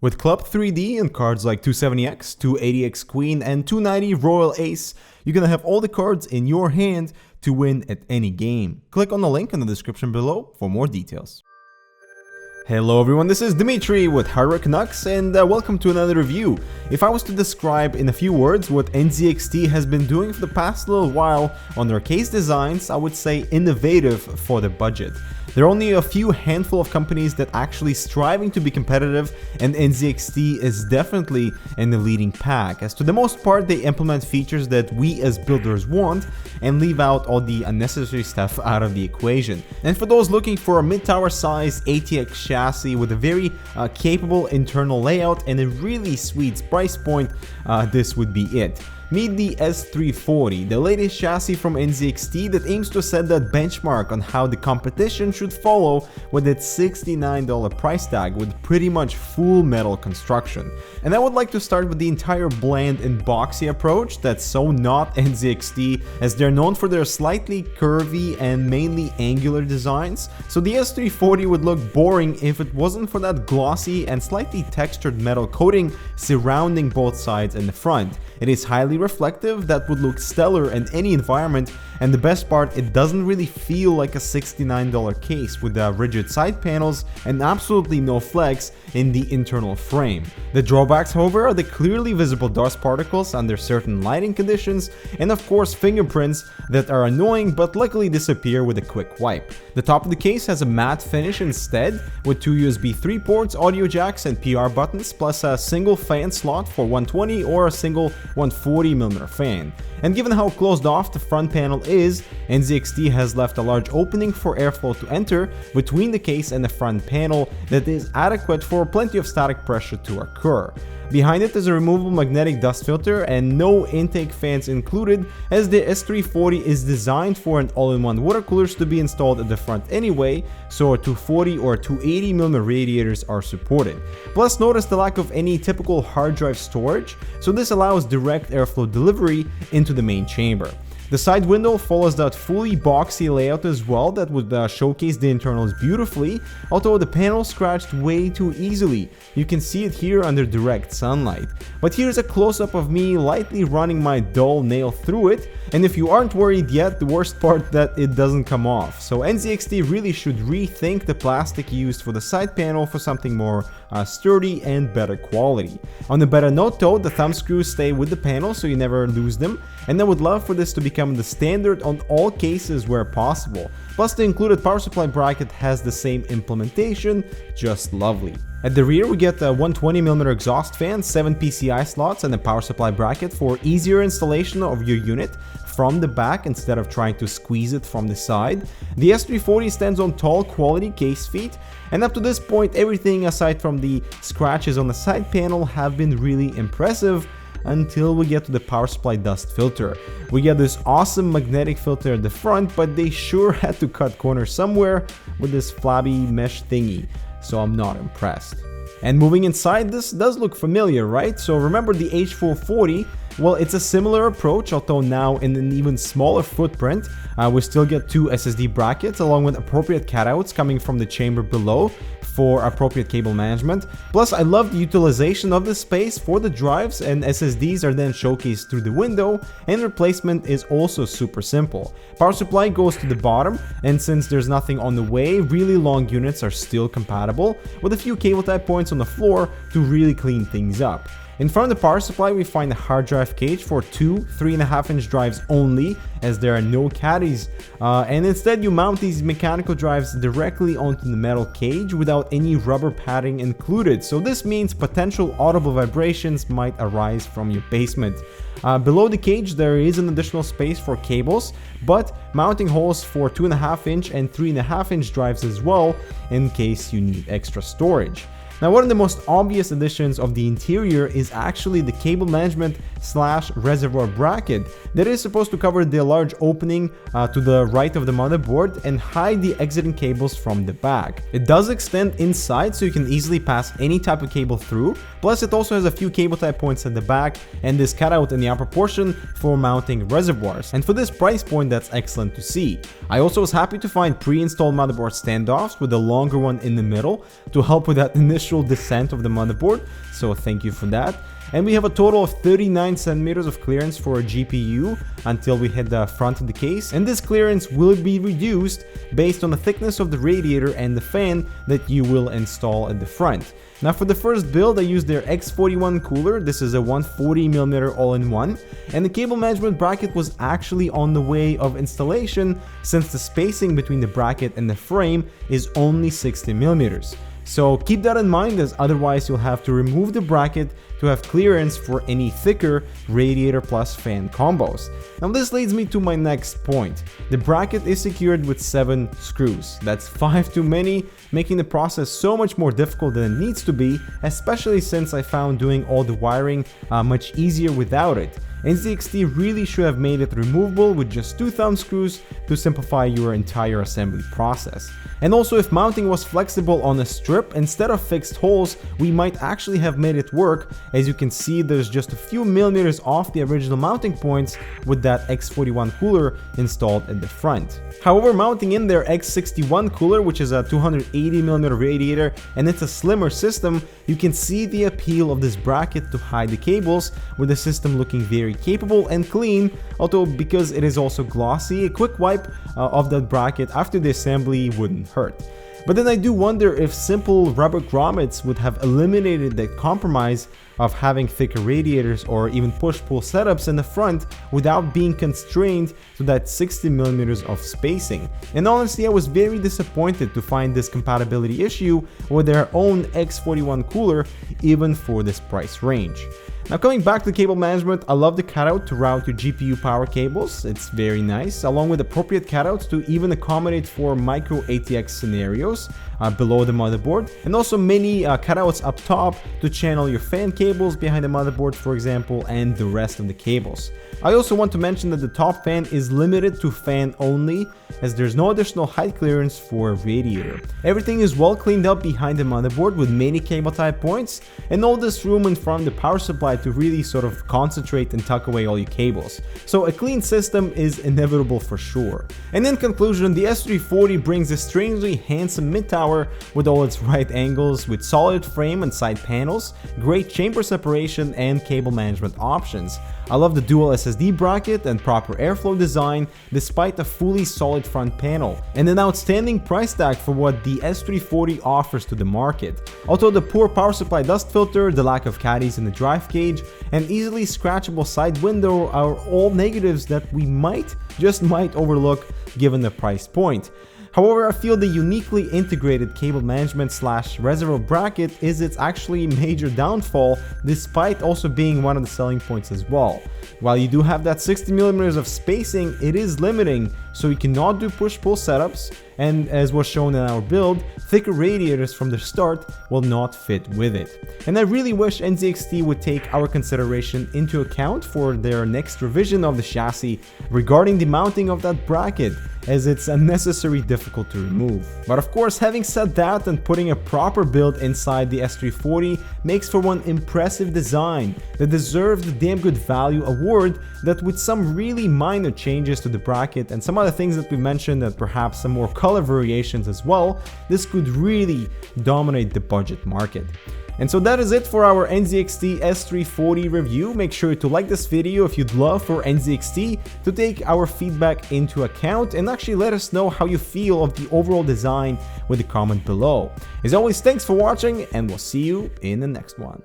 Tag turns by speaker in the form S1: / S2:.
S1: With Club 3D and cards like 270X, 280X Queen, and 290 Royal Ace, you're gonna have all the cards in your hand to win at any game. Click on the link in the description below for more details. Hello everyone, this is Dimitri with Canucks and welcome to another review. If I was to describe in a few words what NZXT has been doing for the past little while on their case designs, I would say innovative for the budget. There are only a few handful of companies that actually striving to be competitive, and NZXT is definitely in the leading pack, as to the most part they implement features that we as builders want and leave out all the unnecessary stuff out of the equation. And for those looking for a mid-tower size ATX chassis with a very capable internal layout and a really sweet price point, this would be it. Meet the S340, the latest chassis from NZXT that aims to set that benchmark on how the competition should follow with its $69 price tag with pretty much full metal construction. And I would like to start with the entire bland and boxy approach that's so not NZXT, as they're known for their slightly curvy and mainly angular designs, so the S340 would look boring if it wasn't for that glossy and slightly textured metal coating surrounding both sides and the front. It is highly reflective, that would look stellar in any environment, and the best part, it doesn't really feel like a $69 case with rigid side panels and absolutely no flex in the internal frame. The drawbacks, however, are the clearly visible dust particles under certain lighting conditions, and of course fingerprints that are annoying but luckily disappear with a quick wipe. The top of the case has a matte finish instead, with two USB 3 ports, audio jacks and PR buttons, plus a single fan slot for 120 or a single 140mm fan. And given how closed off the front panel is, NZXT has left a large opening for airflow to enter between the case and the front panel that is adequate for plenty of static pressure to occur. Behind it is a removable magnetic dust filter and no intake fans included, as the S340 is designed for an all-in-one water coolers to be installed at the front anyway, so 240 or 280mm radiators are supported. Plus, notice the lack of any typical hard drive storage, so this allows direct airflow delivery into the main chamber. The side window follows that fully boxy layout as well that would showcase the internals beautifully, although the panel scratched way too easily. You can see it here under direct sunlight. But here's a close-up of me lightly running my dull nail through it, and if you aren't worried yet, the worst part that it doesn't come off. So NZXT really should rethink the plastic used for the side panel for something more sturdy and better quality. On a better note though, the thumb screws stay with the panel so you never lose them, and I would love for this to become the standard on all cases where possible. Plus, the included power supply bracket has the same implementation, just lovely. At the rear we get a 120mm exhaust fan, 7 PCI slots and a power supply bracket for easier installation of your unit from the back instead of trying to squeeze it from the side. The S340 stands on tall quality case feet, and up to this point everything aside from the scratches on the side panel have been really impressive, until we get to the power supply dust filter. We get this awesome magnetic filter at the front, but they sure had to cut corners somewhere with this flabby mesh thingy, so I'm not impressed. And moving inside, this does look familiar, right? So remember the H440? Well, it's a similar approach, although now in an even smaller footprint. We still get two SSD brackets along with appropriate cutouts coming from the chamber below for appropriate cable management. Plus, I love the utilization of the space for the drives, and SSDs are then showcased through the window, and replacement is also super simple. Power supply goes to the bottom, and since there's nothing on the way, really long units are still compatible, with a few cable tie points on the floor to really clean things up. In front of the power supply we find a hard drive cage for two 3.5-inch drives only, as there are no caddies, and instead you mount these mechanical drives directly onto the metal cage without any rubber padding included, so this means potential audible vibrations might arise from your basement. Below the cage there is an additional space for cables, but mounting holes for 2.5-inch and 3.5-inch drives as well in case you need extra storage. Now, one of the most obvious additions of the interior is actually the cable management / reservoir bracket that is supposed to cover the large opening to the right of the motherboard and hide the exiting cables from the back. It does extend inside so you can easily pass any type of cable through, plus it also has a few cable tie points at the back and this cutout in the upper portion for mounting reservoirs, and for this price point that's excellent to see. I also was happy to find pre-installed motherboard standoffs with a longer one in the middle to help with that initial initial descent of the motherboard, so thank you for that. And we have a total of 39 centimeters of clearance for a GPU until we hit the front of the case, and this clearance will be reduced based on the thickness of the radiator and the fan that you will install at the front. Now for the first build, I used their X41 cooler. This is a 140mm all-in-one, and the cable management bracket was actually on the way of installation since the spacing between the bracket and the frame is only 60mm. So keep that in mind, as otherwise you'll have to remove the bracket to have clearance for any thicker radiator plus fan combos. Now this leads me to my next point. The bracket is secured with 7 screws. That's 5 too many, making the process so much more difficult than it needs to be, especially since I found doing all the wiring much easier without it. NZXT really should have made it removable with just 2 thumb screws to simplify your entire assembly process. And also, if mounting was flexible on a strip instead of fixed holes, we might actually have made it work. As you can see, there's just a few millimeters off the original mounting points with that X41 cooler installed at the front. However, mounting in their X61 cooler, which is a 280mm radiator and it's a slimmer system, you can see the appeal of this bracket to hide the cables, with the system looking very capable and clean. Although because it is also glossy, a quick wipe of that bracket after the assembly wouldn't hurt. But then I do wonder if simple rubber grommets would have eliminated that compromise of having thicker radiators or even push-pull setups in the front without being constrained to that 60mm of spacing. And honestly, I was very disappointed to find this compatibility issue with their own X41 cooler, even for this price range. Now coming back to cable management, I love the cutout to route your GPU power cables. It's very nice, along with appropriate cutouts to even accommodate for micro ATX scenarios below the motherboard, and also many cutouts up top to channel your fan cables behind the motherboard, for example, and the rest of the cables. I also want to mention that the top fan is limited to fan only, as there's no additional height clearance for a radiator. Everything is well cleaned up behind the motherboard with many cable tie points, and all this room in front of the power supply to really sort of concentrate and tuck away all your cables. So a clean system is inevitable for sure. And in conclusion, the S340 brings a strangely handsome mid-tower with all its right angles, with solid frame and side panels, great chamber separation, and cable management options. I love the dual SSD bracket and proper airflow design despite a fully solid front panel, and an outstanding price tag for what the S340 offers to the market. Although the poor power supply dust filter, the lack of caddies in the drive cage, and easily scratchable side window are all negatives that we just might overlook given the price point. However, I feel the uniquely integrated cable management / reservoir bracket is its actually major downfall, despite also being one of the selling points as well. While you do have that 60mm of spacing, it is limiting, so you cannot do push-pull setups, and as was shown in our build, thicker radiators from the start will not fit with it. And I really wish NZXT would take our consideration into account for their next revision of the chassis regarding the mounting of that bracket, as it's unnecessarily difficult to remove. But of course, having said that, and putting a proper build inside the S340 makes for one impressive design that deserves the damn good value award, that with some really minor changes to the bracket and some other things that we mentioned, and perhaps some more color variations as well, this could really dominate the budget market. And so that is it for our NZXT S340 review. Make sure to like this video if you'd love for NZXT to take our feedback into account, and actually let us know how you feel of the overall design with a comment below. As always, thanks for watching, and we'll see you in the next one.